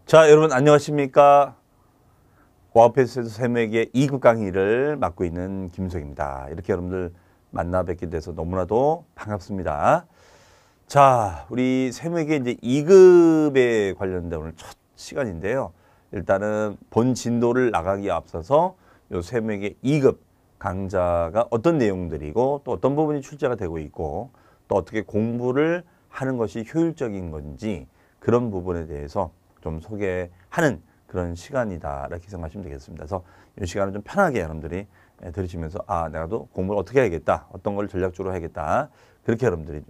자, 여러분 안녕하십니까? 고아페이스에서 세무회계 2급 강의를 맡고 있는 김석입니다. 이렇게 여러분들 만나 뵙게 돼서 너무나도 반갑습니다. 자, 우리 세무회계 이제 2급에 관련된 오늘 첫 시간인데요. 일단은 본 진도를 나가기에 앞서서 요 세무회계 2급 강좌가 어떤 내용들이고 또 어떤 부분이 출제가 되고 있고 또 어떻게 공부를 하는 것이 효율적인 건지 그런 부분에 대해서 좀 소개하는 그런 시간이다 이렇게 생각하시면 되겠습니다. 그래서 이 시간을 좀 편하게 여러분들이 들으시면서 내가 또 공부를 어떻게 해야겠다, 어떤 걸 전략적으로 해야겠다, 그렇게 여러분들이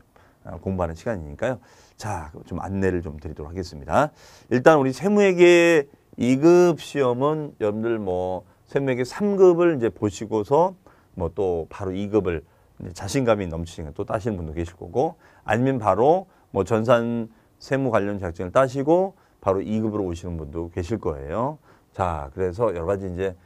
공부하는 시간이니까요. 자, 좀 안내를 좀 드리도록 하겠습니다. 일단 우리 세무회계 2급 시험은 여러분들 뭐 세무회계 3급을 이제 보시고서 뭐 또 바로 2급을 자신감이 넘치시는 또 따시는 분도 계실 거고, 아니면 바로 뭐 전산 세무 관련 자격증을 따시고 바로 2급으로 오시는 분도 계실 거예요. 자, 그래서 여러 가지 이제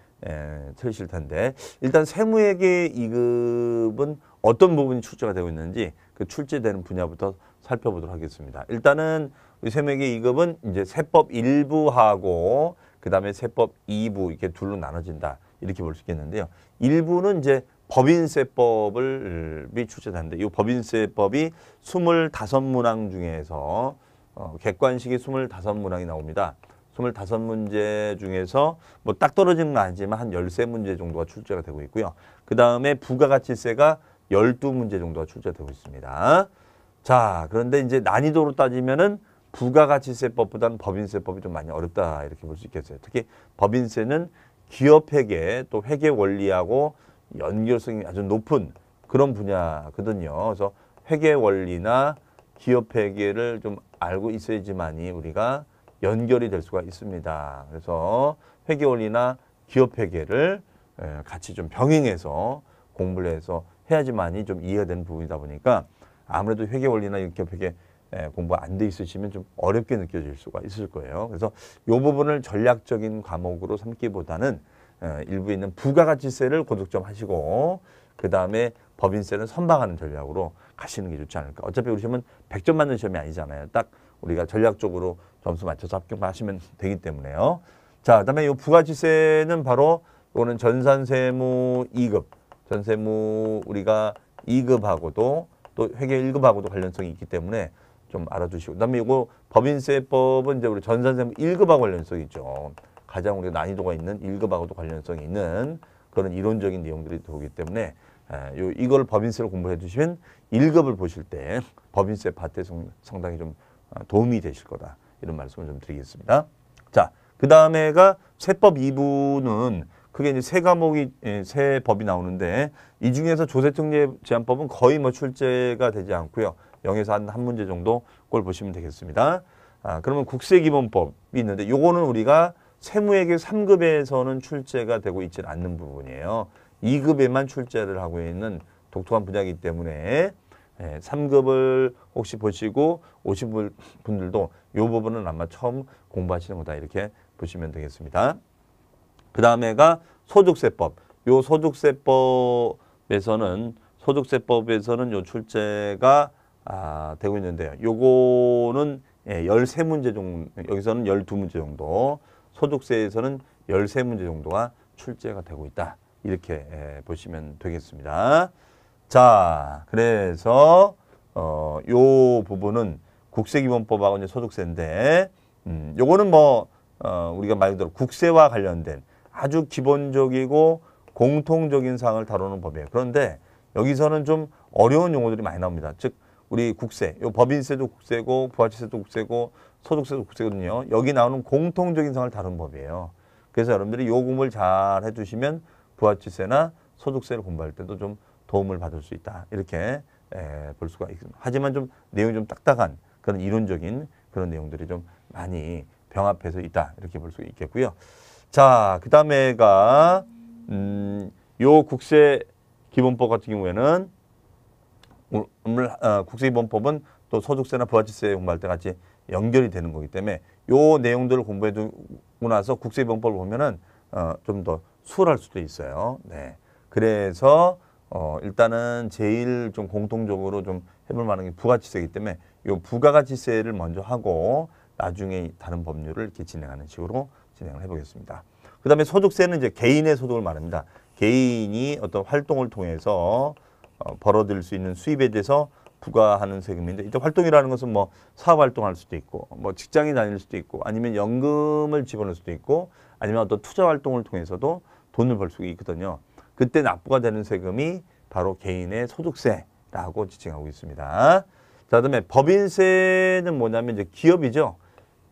틀리실 텐데, 일단 세무회계 2급은 어떤 부분이 출제가 되고 있는지 그 출제되는 분야부터 살펴보도록 하겠습니다. 일단은 우리 세무회계 2급은 이제 세법 1부하고 그 다음에 세법 2부 이렇게 둘로 나눠진다 이렇게 볼 수 있겠는데요. 1부는 이제 법인세법이 출제되는데, 이 법인세법이 25문항 중에서 객관식이 25문항이 나옵니다. 25문제 중에서 뭐 딱 떨어지는 건 아니지만 한 13문제 정도가 출제가 되고 있고요. 그 다음에 부가가치세가 12문제 정도가 출제되고 있습니다. 자, 그런데 이제 난이도로 따지면은 부가가치세법보다는 법인세법이 좀 많이 어렵다 이렇게 볼 수 있겠어요. 특히 법인세는 기업회계 또 회계 원리하고 연결성이 아주 높은 그런 분야거든요. 그래서 회계 원리나 기업 회계를 좀 알고 있어야지만이 우리가 연결이 될 수가 있습니다. 그래서 회계 원리나 기업 회계를 같이 좀 병행해서 공부를 해서 해야지만이 좀 이해가 되는 부분이다 보니까 아무래도 회계 원리나 기업 회계 공부가 안 돼 있으시면 좀 어렵게 느껴질 수가 있을 거예요. 그래서 이 부분을 전략적인 과목으로 삼기보다는 일부에 있는 부가가치세를 고득점 하시고 그 다음에 법인세는 선방하는 전략으로 가시는 게 좋지 않을까. 어차피 우리 시험은 100점 맞는 시험이 아니잖아요. 딱 우리가 전략적으로 점수 맞춰서 합격하시면 되기 때문에요. 자, 그다음에 이 부가가치세는 바로 이거는 전산세무 2급, 전세무 우리가 2급하고도 또 회계 1급하고도 관련성이 있기 때문에 좀 알아두시고, 그다음에 이거 법인세법은 이제 우리 전산세무 1급하고 관련성이 있죠. 가장 우리가 난이도가 있는 1급하고도 관련성이 있는 그런 이론적인 내용들이 들어오기 때문에 이걸 법인세를 공부해 주시면 1급을 보실 때 법인세 파트에 상당히 좀 도움이 되실 거다. 이런 말씀을 좀 드리겠습니다. 자, 그 다음에가 세법 2부는 그게 이제 세 과목이 세 법이 나오는데, 이 중에서 조세특례제한법은 거의 뭐 출제가 되지 않고요. 0에서 한 문제 정도 그걸 보시면 되겠습니다. 그러면 국세기본법이 있는데 요거는 우리가 세무회계 3급에서는 출제가 되고 있지는 않는 부분이에요. 2급에만 출제를 하고 있는 독특한 분야이기 때문에 3급을 혹시 보시고 오신 분들도 이 부분은 아마 처음 공부하시는 거다 이렇게 보시면 되겠습니다. 그 다음에가 소득세법. 요 소득세법에서는 요 출제가 되고 있는데요. 요거는 13문제 정도, 여기서는 12문제 정도, 소득세에서는 13문제 정도가 출제가 되고 있다. 이렇게 보시면 되겠습니다. 자, 그래서 요 부분은 국세기본법하고 이제 소득세인데, 요거는 뭐 우리가 말 그대로 국세와 관련된 아주 기본적이고 공통적인 사항을 다루는 법이에요. 그런데 여기서는 좀 어려운 용어들이 많이 나옵니다. 즉 우리 국세, 요 법인세도 국세고 부가가치세도 국세고 소득세도 국세거든요. 여기 나오는 공통적인 사항을 다루는 법이에요. 그래서 여러분들이 요 공부를 잘 해주시면 부가가치세나 소득세를 공부할 때도 좀 도움을 받을 수 있다. 이렇게 볼 수가 있습니다. 하지만 좀 내용이 좀 딱딱한 그런 이론적인 그런 내용들이 좀 많이 병합해서 있다. 이렇게 볼 수 있겠고요. 자, 그 다음에가 요 국세기본법 같은 경우에는 오늘 국세기본법은 또 소득세나 부가가치세 공부할 때 같이 연결이 되는 거기 때문에 요 내용들을 공부해 두고 나서 국세기본법을 보면은 좀 더 수월할 수도 있어요. 네. 그래서 일단은 제일 좀 공통적으로 좀 해볼 만한 게 부가가치세이기 때문에 요 부가가치세를 먼저 하고 나중에 다른 법률을 이렇게 진행하는 식으로 진행을 해보겠습니다. 그 다음에 소득세는 이제 개인의 소득을 말합니다. 개인이 어떤 활동을 통해서 벌어들일 수 있는 수입에 대해서 부과하는 세금인데, 이때 활동이라는 것은 뭐 사업 활동할 수도 있고, 뭐 직장인 다닐 수도 있고, 아니면 연금을 집어넣을 수도 있고, 아니면 어떤 투자 활동을 통해서도 돈을 벌 수 있거든요. 그때 납부가 되는 세금이 바로 개인의 소득세라고 지칭하고 있습니다. 자, 그다음에 법인세는 뭐냐면 이제 기업이죠.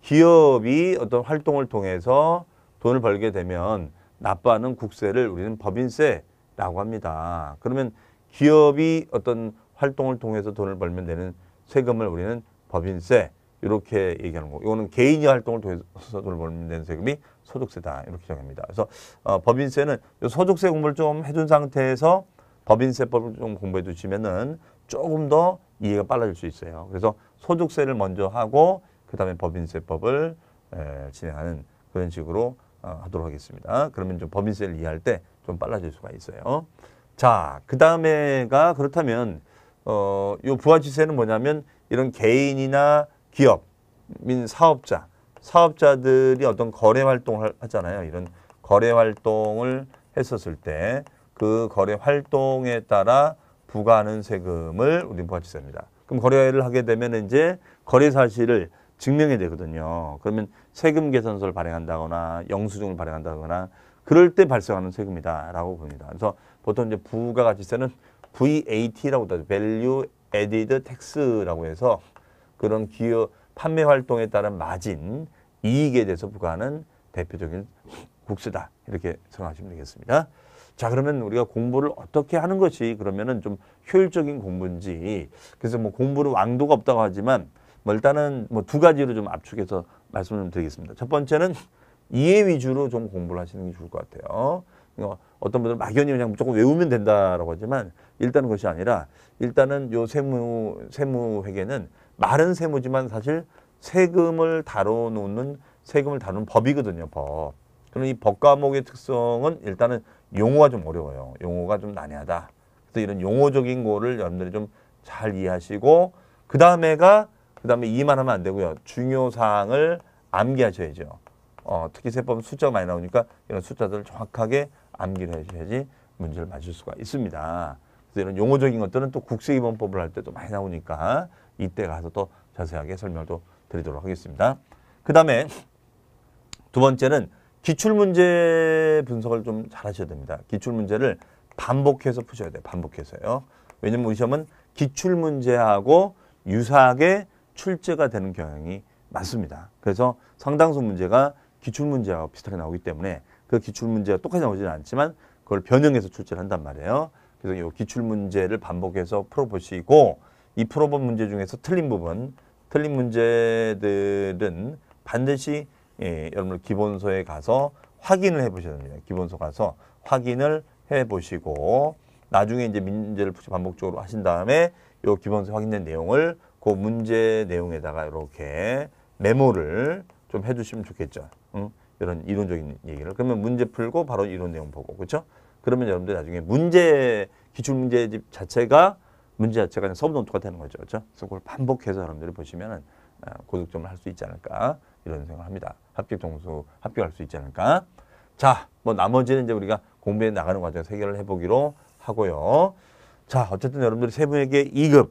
기업이 어떤 활동을 통해서 돈을 벌게 되면 납부하는 국세를 우리는 법인세라고 합니다. 그러면 기업이 어떤 활동을 통해서 돈을 벌면 되는 세금을 우리는 법인세 이렇게 얘기하는 거고, 이거는 개인이 활동을 통해서 돈을 벌면 되는 세금이 소득세다 이렇게 정합니다. 그래서 법인세는 소득세 공부를 좀 해둔 상태에서 법인세법을 좀 공부해 두시면은 조금 더 이해가 빨라질 수 있어요. 그래서 소득세를 먼저 하고 그 다음에 법인세법을 진행하는 그런 식으로 하도록 하겠습니다. 그러면 좀 법인세를 이해할 때 좀 빨라질 수가 있어요. 자, 그 다음에가 그렇다면 요 부가가치세는 뭐냐면 이런 개인이나 기업, 민 사업자들이 어떤 거래 활동을 하잖아요. 이런 거래 활동을 했었을 때 그 거래 활동에 따라 부과하는 세금을 우리는 부가가치세입니다. 그럼 거래를 하게 되면 이제 거래 사실을 증명해야 되거든요. 그러면 세금 계산서를 발행한다거나 영수증을 발행한다거나 그럴 때 발생하는 세금이다라고 봅니다. 그래서 보통 이제 부가가치세는 VAT라고 하죠. Value Added Tax라고 해서 그런 기업 판매 활동에 따른 마진, 이익에 대해서 부과하는 대표적인 국세다. 이렇게 생각하시면 되겠습니다. 자, 그러면 우리가 공부를 어떻게 하는 것이 그러면은 좀 효율적인 공부인지, 그래서 뭐 공부를 왕도가 없다고 하지만 뭐 일단은 뭐 두 가지로 좀 압축해서 말씀을 좀 드리겠습니다. 첫 번째는 이해 위주로 좀 공부를 하시는 게 좋을 것 같아요. 어떤 분들은 막연히 그냥 무조건 외우면 된다라고 하지만 일단은 그것이 아니라 일단은 요 세무회계는 말은 세무지만 사실 세금을 다루는 법이거든요, 법. 그럼 이 법 과목의 특성은 일단은 용어가 좀 어려워요. 용어가 좀 난해하다. 그래서 이런 용어적인 거를 여러분들이 좀 잘 이해하시고 그 다음에 이해만 하면 안 되고요. 중요 사항을 암기하셔야죠. 특히 세법은 숫자가 많이 나오니까 이런 숫자들을 정확하게 암기를 하셔야지 문제를 맞을 수가 있습니다. 그래서 이런 용어적인 것들은 또 국세기본법을 할 때도 많이 나오니까 이때 가서 또 자세하게 설명을 또 드리도록 하겠습니다. 그 다음에 두 번째는 기출문제 분석을 좀 잘 하셔야 됩니다. 기출문제를 반복해서 푸셔야 돼요. 반복해서요. 왜냐면 우리 시험은 기출문제하고 유사하게 출제가 되는 경향이 많습니다. 그래서 상당수 문제가 기출문제하고 비슷하게 나오기 때문에 그 기출문제가 똑같이 나오지는 않지만 그걸 변형해서 출제를 한단 말이에요. 그래서 이 기출문제를 반복해서 풀어보시고 이 풀어본 문제 중에서 틀린 문제들은 반드시 여러분들 기본서에 가서 확인을 해보셔야 됩니다. 기본서 가서 확인을 해보시고 나중에 이제 문제를 반복적으로 하신 다음에 이 기본서 확인된 내용을 그 문제 내용에다가 이렇게 메모를 좀 해주시면 좋겠죠. 이런 이론적인 얘기를. 그러면 문제 풀고 바로 이론 내용 보고, 그렇죠? 그러면 여러분들 나중에 기출문제집 자체가 그냥 서브노트가 되는 거죠, 그렇죠? 그래서 그걸 반복해서 여러분들이 보시면은 고득점을 할 수 있지 않을까 이런 생각을 합니다. 합격할 수 있지 않을까. 자, 뭐 나머지는 이제 우리가 공부해 나가는 과정에서 해결을 해보기로 하고요. 자, 어쨌든 여러분들이 세무회계 2급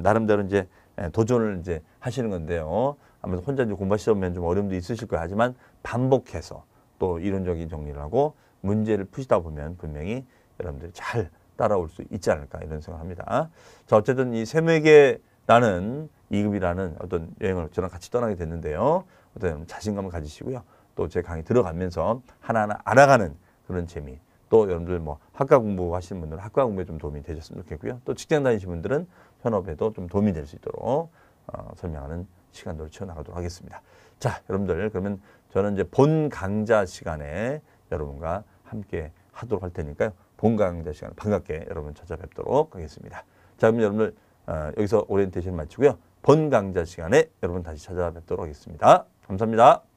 나름대로 이제 도전을 이제 하시는 건데요. 아무래도 혼자 이제 공부하시다 보면 좀 어려움도 있으실 거예요. 하지만 반복해서 또 이론적인 정리를 하고 문제를 푸시다 보면 분명히 여러분들이 잘 따라올 수 있지 않을까 이런 생각합니다. 자, 어쨌든 이 세무회계라는 2급이라는 어떤 여행을 저랑 같이 떠나게 됐는데요. 어떤 자신감을 가지시고요. 또 제 강의 들어가면서 하나하나 알아가는 그런 재미. 또 여러분들 뭐 학과 공부하시는 분들은 학과 공부에 좀 도움이 되셨으면 좋겠고요. 또 직장 다니시는 분들은 현업에도 좀 도움이 될 수 있도록 설명하는 시간들을 채워나가도록 하겠습니다. 자, 여러분들 그러면 저는 이제 본 강좌 시간에 여러분과 함께 하도록 할 테니까요. 본 강좌 시간에 반갑게 여러분 찾아뵙도록 하겠습니다. 자, 그럼 여러분들 여기서 오리엔테이션 마치고요. 본 강좌 시간에 여러분 다시 찾아뵙도록 하겠습니다. 감사합니다.